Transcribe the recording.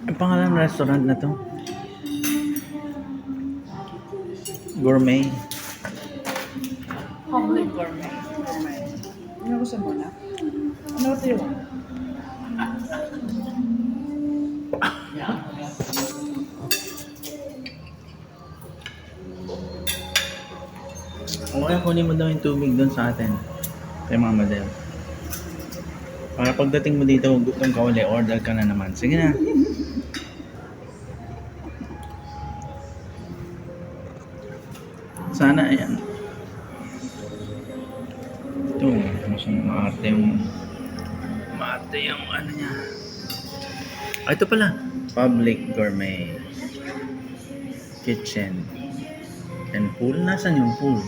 Ang pangalan ng restaurant na to? Gourmet. Public gourmet. Gourmet. Ano gusto mo na? Ano ito yun? O kaya kunin mo daw yung tubig doon sa atin. Kay Mama Del. Para pagdating mo dito, gutom ka uli, order ka na naman. Sige na. Sana ayan. Ito, mukhang maarte yung ano niya. Ah, ito pala. Public Gourmet Kitchen and Pool. Nasaan yung pool?